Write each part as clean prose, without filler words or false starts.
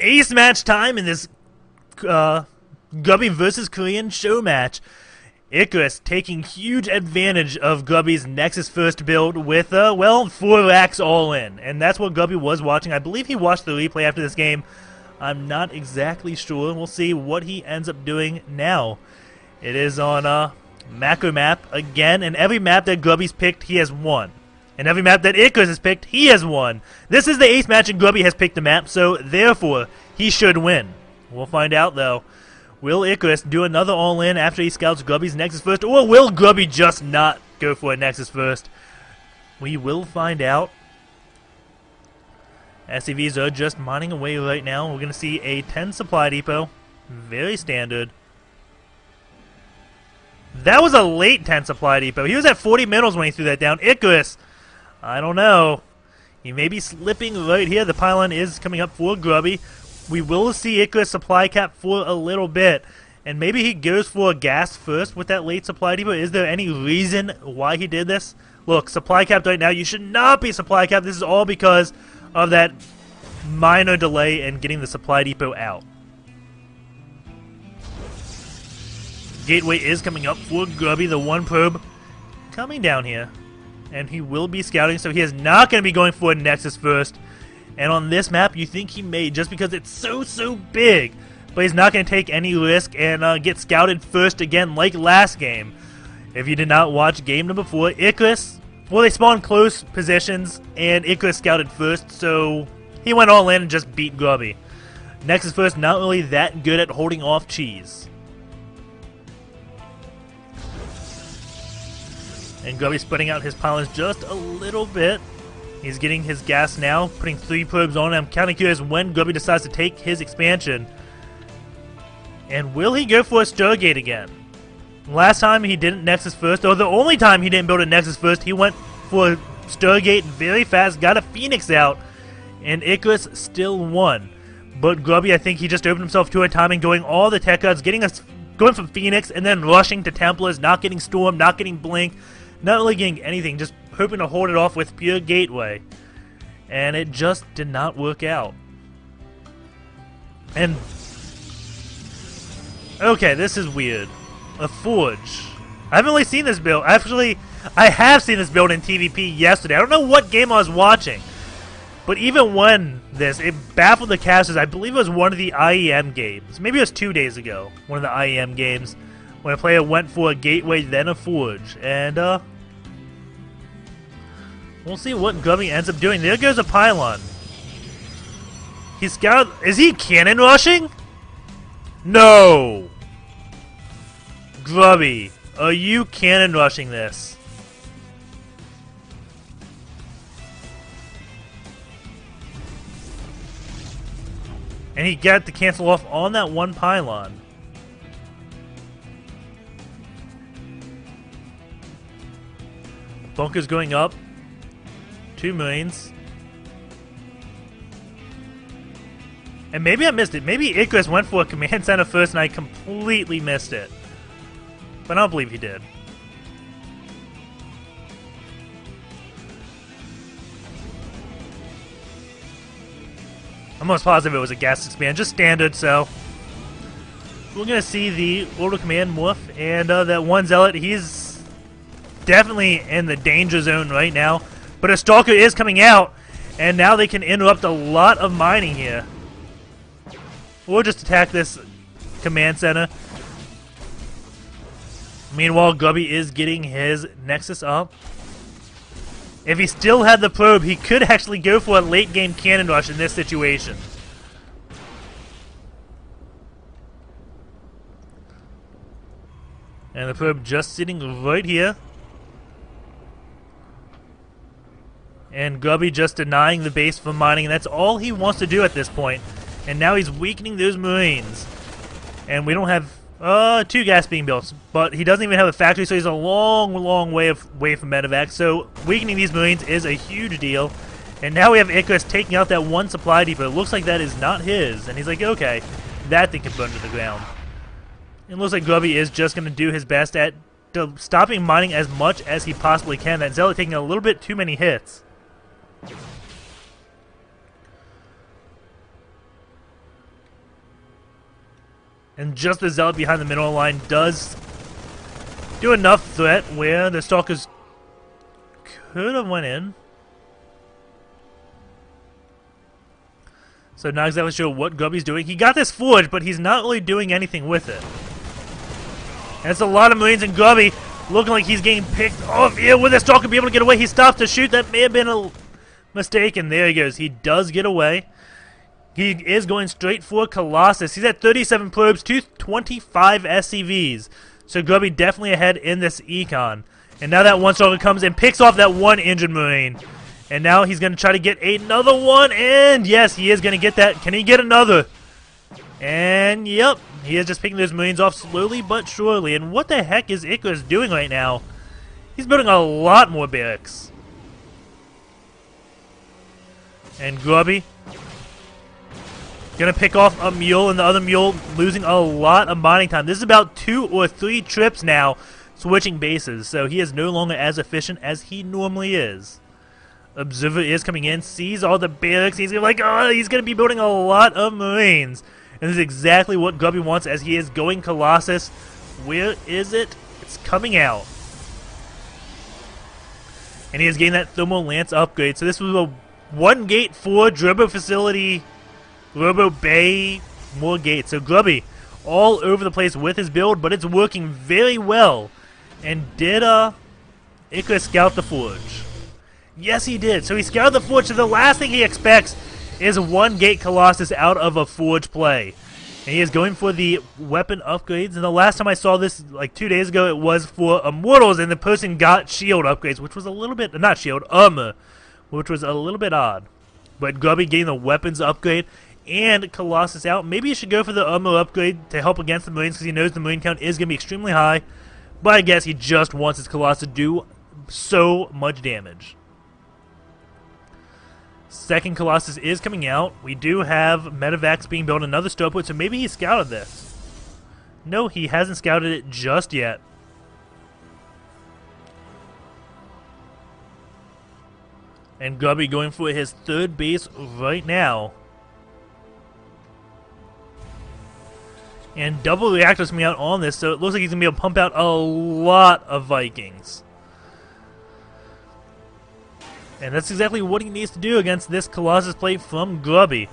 ace match time in this Grubby versus Korean show match. Icarus taking huge advantage of Grubby's Nexus first build with, well, 4 racks all in. And that's what Grubby was watching. I believe he watched the replay after this game. I'm not exactly sure. We'll see what he ends up doing now. It is on macro map again, and every map that Grubby's picked, he has won. And every map that Icarus has picked, he has won. This is the ace match, and Grubby has picked the map, so therefore, he should win. We'll find out, though. Will Icarus do another all-in after he scouts Grubby's Nexus first, or will Grubby just not go for a Nexus first? We will find out. SCVs are just mining away right now. We're going to see a 10 supply depot. Very standard. That was a late 10 supply depot. He was at 40 minerals when he threw that down. Icarus, I don't know. He may be slipping right here. The pylon is coming up for Grubby. We will see Icarus supply cap for a little bit. And maybe he goes for a gas first with that late supply depot. Is there any reason why he did this? Look, supply capped right now. You should not be supply capped. This is all because of that minor delay in getting the supply depot out. Gateway is coming up for Grubby. The one probe coming down here. And he will be scouting, so he is not going to be going for a Nexus first. And on this map, you think he may, just because it's so big. But he's not going to take any risk and get scouted first again like last game. If you did not watch game number 4, Icarus, well, they spawned close positions, and Icarus scouted first, so he went all in and just beat Grubby. Nexus first, not really that good at holding off cheese. And Grubby spreading out his pylons just a little bit. He's getting his gas now, putting 3 probes on. I'm kind of curious when Grubby decides to take his expansion. And will he go for a Stargate again? Last time he didn't Nexus first, or the only time he didn't build a Nexus first, he went for a Stargate very fast, got a Phoenix out, and Icarus still won. But Grubby, I think he just opened himself to a timing, doing all the tech cuts, going from Phoenix, and then rushing to Templars, not getting Storm, not getting Blink, not really getting anything, just hoping to hold it off with pure Gateway. And it just did not work out. And okay, this is weird. A Forge. I haven't really seen this build. Actually, I have seen this build in TVP yesterday. I don't know what game I was watching. But even when it baffled the casters. I believe it was one of the IEM games. Maybe it was 2 days ago. One of the IEM games. When a player went for a Gateway, then a Forge. And, we'll see what Grubby ends up doing. There goes a pylon. He's scout. Is he cannon rushing? No! Grubby, are you cannon rushing this? And he got to cancel off on that one pylon. Bunker's going up. 2 millions. And maybe I missed it. Maybe Icarus went for a command center first and I completely missed it. But I don't believe he did. I'm almost positive it was a gas expand, just standard, so we're going to see the Order Command morph, and that one Zealot, he's definitely in the danger zone right now. But a Stalker is coming out, and now they can interrupt a lot of mining here. Or just attack this command center. Meanwhile, Grubby is getting his Nexus up. If he still had the probe, he could actually go for a late game cannon rush in this situation. And the probe just sitting right here. And Grubby just denying the base from mining, and that's all he wants to do at this point. And now he's weakening those Marines. And we don't have 2 gas being built, but he doesn't even have a factory, so he's a long way from medevac. So weakening these Marines is a huge deal. And now we have Icarus taking out that one supply depot. It looks like that is not his, and he's like, okay, that thing can burn to the ground. It looks like Grubby is just going to do his best at stopping mining as much as he possibly can. That Zealot taking a little bit too many hits. And just the Zealot behind the mineral line does do enough threat where the Stalkers could have went in. So not exactly sure what Grubby's doing. He got this forge, but he's not really doing anything with it. And it's a lot of Marines, and Grubby looking like he's getting picked off here. Will the Stalker be able to get away? He stopped to shoot. That may have been a mistake, and there he goes. He does get away. He is going straight for Colossus. He's at 37 probes to 25 SCVs. So Grubby definitely ahead in this econ. And now that one Stalker comes and picks off that one injured Marine. And now he's going to try to get another one. And yes, he is going to get that. Can he get another? And yep, he is just picking those Marines off slowly but surely. And what the heck is Icarus doing right now? He's building a lot more barracks. And Grubby gonna pick off a mule, and the other mule losing a lot of mining time. This is about 2 or 3 trips now switching bases, so he is no longer as efficient as he normally is. Observer is coming in, sees all the barracks. He's like, oh, he's gonna be building a lot of Marines. And this is exactly what Grubby wants as he is going Colossus. Where is it? It's coming out. And he is getting that Thermal Lance upgrade. So this was a 1 gate for Robo Facility, Robo Bay, more gates. So Grubby all over the place with his build, but it's working very well. And did Icarus scout the forge? Yes, he did. So he scouted the forge, so the last thing he expects is 1 gate Colossus out of a forge play. And he is going for the weapon upgrades. And the last time I saw this, like 2 days ago, it was for Immortals, and the person got shield upgrades, which was a little bit, not shield, armor, which was a little bit odd. But Grubby getting the weapons upgrade and Colossus out. Maybe he should go for the armor upgrade to help against the Marines, because he knows the Marine count is going to be extremely high. But I guess he just wants his Colossus to do so much damage. Second Colossus is coming out. We do have Medivacs being built, another Starport, so maybe he scouted this. No, he hasn't scouted it just yet. And Grubby going for his 3rd base right now. And double reactors coming out on this, so it looks like he's going to be able to pump out a lot of Vikings. And that's exactly what he needs to do against this Colossus plate from Grubby.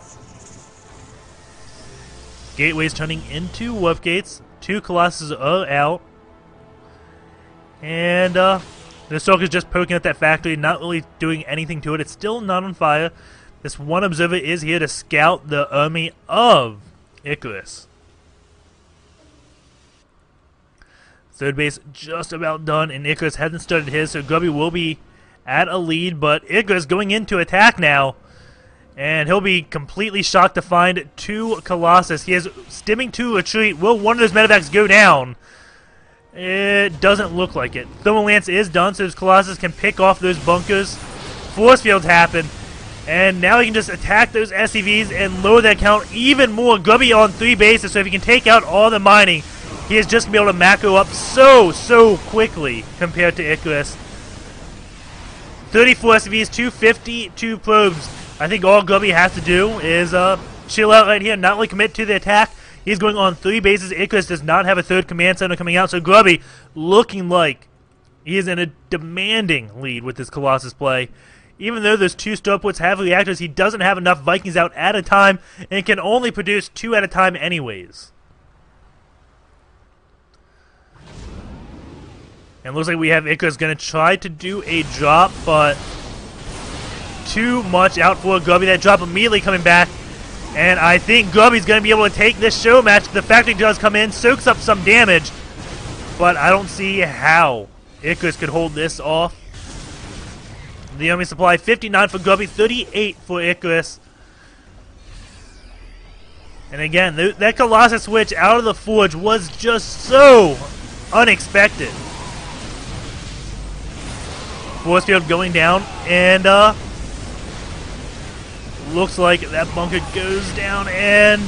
Gateways turning into Warp Gates. 2 Colossus are out. And the Stalker's just poking at that factory, not really doing anything to it. It's still not on fire. This one Observer is here to scout the army of Icarus. 3rd base just about done, and Icarus hasn't started his, so Grubby will be at a lead, but Icarus going into attack now, and he'll be completely shocked to find 2 Colossus. He is stimming to retreat. Will one of those Medivacs go down? It doesn't look like it. Thermal Lance is done, so his Colossus can pick off those bunkers. Force fields happen, and now he can just attack those SCVs and lower that count even more. Grubby on 3 bases, so if he can take out all the mining, he is just going to be able to macro up so quickly compared to Icarus. 34 SCVs, 252 probes. I think all Grubby has to do is chill out right here, not really commit to the attack. He's going on 3 bases. Icarus does not have a 3rd command center coming out, so Grubby looking like he is in a demanding lead with this Colossus play. Even though those 2 Starports have reactors, he doesn't have enough Vikings out at a time and can only produce 2 at a time anyways. And looks like we have Icarus going to try to do a drop, but too much out for Grubby. That drop immediately coming back. And I think Grubby's going to be able to take this show match. The factory does come in, soaks up some damage, but I don't see how Icarus could hold this off. The enemy supply, 59 for Grubby, 38 for Icarus. And again, that Colossus switch out of the forge was just so unexpected. Force field going down, and looks like that bunker goes down, and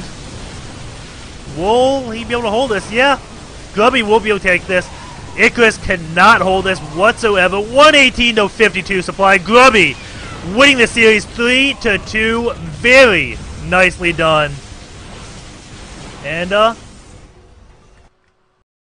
will he be able to hold this? Yeah, Grubby will be able to take this. Icarus cannot hold this whatsoever. 118 to 52 supply. Grubby winning the series 3-2. Very nicely done. And